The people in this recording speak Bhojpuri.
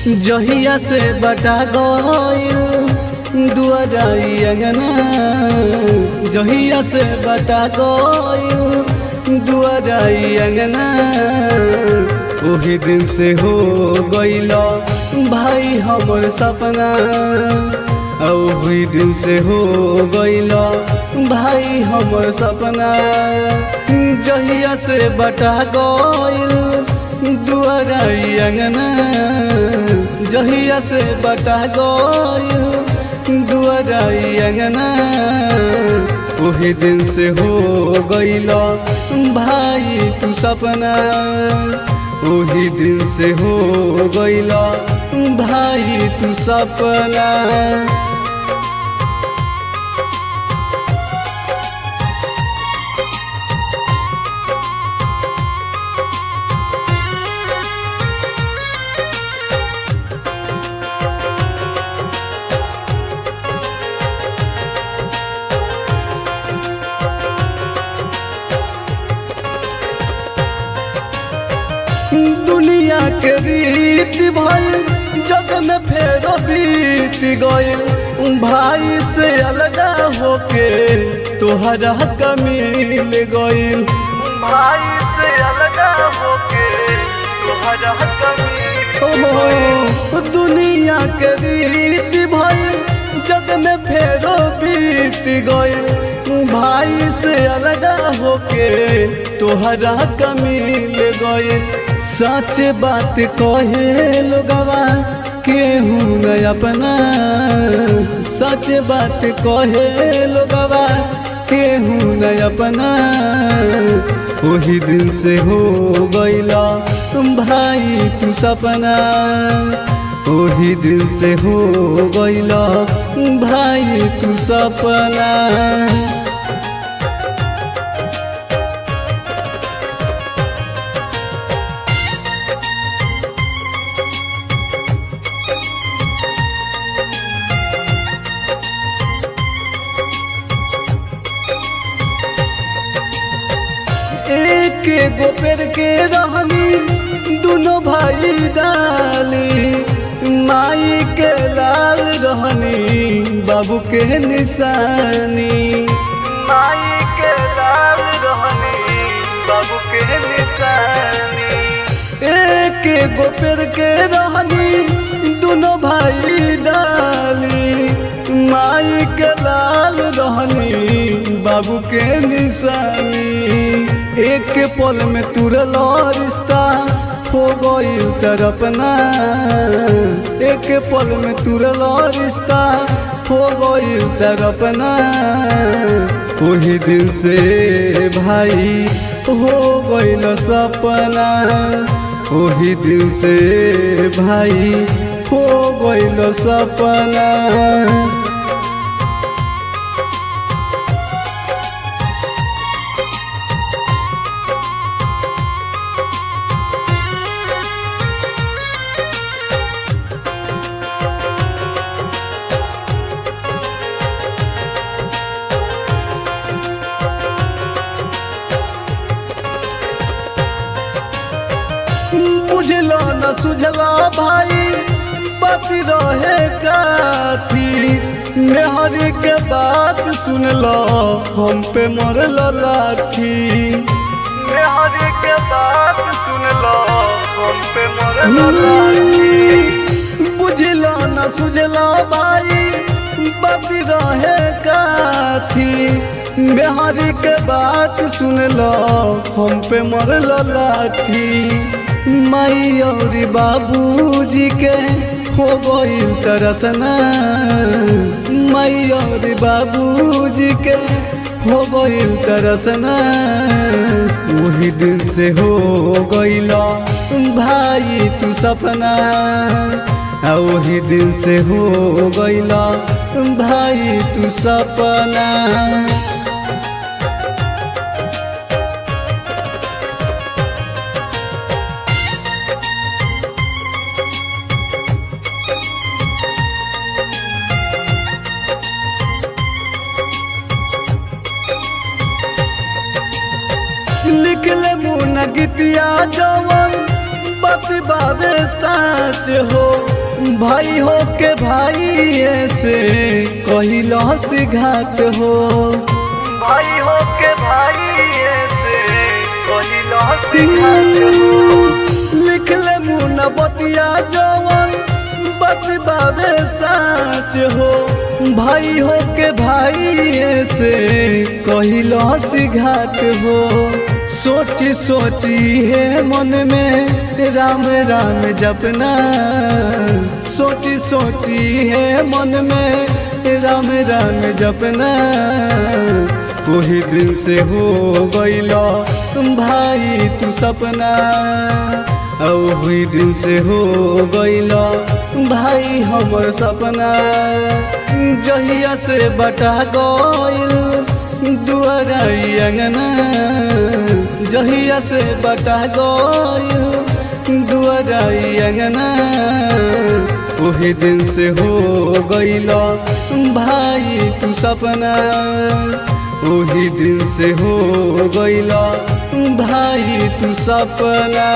जहिया से बटा गइल दुआराई अंगना, जहिया से बटा गइल दुआराई अंगना, वही दिन से हो गइल भाई हमर सपना, वही दिन से हो गइल भाई हमर सपना। जहिया से बटा गइल दुआराई अंगना, जहिया से बटा गइल दुआराई अंगना, वही दिन से हो गइल भाई तू सपना, वही दिन से हो गइल भाई तू सपना। दुनिया के रीत भइल जग में फेरो बीत गइल, भाई से अलगा होके तोहरा कमिल गइल, भाई से अलगा होके तोहरा कमिल गइल। दुनिया के रीत भइल जग में फेरो बीत गइल, भाई से अलगा होके तोहरा कमिल गइल। सच बात कहे लोगवा केहू न अपना, सच बात कहे लोगवा केहू न अपना, वही दिन से हो गइला भाई तू सपना, वही दिन से हो गइला भाई तू सपना। एक गो पेड़ के रहनी दोनों भाई डाली, माई के लाल रहनी बाबू के निशानी, माई के लाल रहनी बाबू के निशानी। एक गो पेड़ के रहनी दोनों भाई डाली, माई के लाल रहनी बाबू के निशानी। एक पल में तुरल रिश्ता हो गइल तरपना, एक पल में तुरल रिश्ता हो गइल तरपना, वही दिन से भाई हो गइल सपना, वही दिन से भाई हो गइल सपना। बुझलो न सुझला भाई बात रहे काथी, मेहरी के बात सुनलो हम पे मरल लाठी, मेहरी के बात सुनलो हम पे मरल लाठी। बुझलो न सुझला भाई बात रहे काथी, मेहरी के बात सुनलो हम पे मरल लाठी। माई और बाबूजी के हो गइल तरसना, माई और बाबूजी के हो गइल तरसना, वही दिन से हो गइल भाई तू सपना, वही दिन से हो गइल भाई तू सपना। लिखले मुन गीतिया जवन बात बाबे साच हो, भाई हो के भाई से कहिलो से घात हो, भाई हो के भाई से कहिलो से घात हो। लिख ले मुना बतिया जवन बात बाबे साच हो, भाई हो के भाई से कहिलो से घात हो। सोची सोची है मन में राम राम जपना, सोची सोची है मन में राम राम जपना। वही दिन से हो गइलो भाई तू सपना, वही दिन से हो गइलो भाई हमर सपना। जहिया से बटा गइल दुआरा अंगना, जहिया से बटा गइल दुआरा अंगना। वही दिन से हो गइलो भाई तू सपना, वही दिन से हो गइलो भाई तू सपना।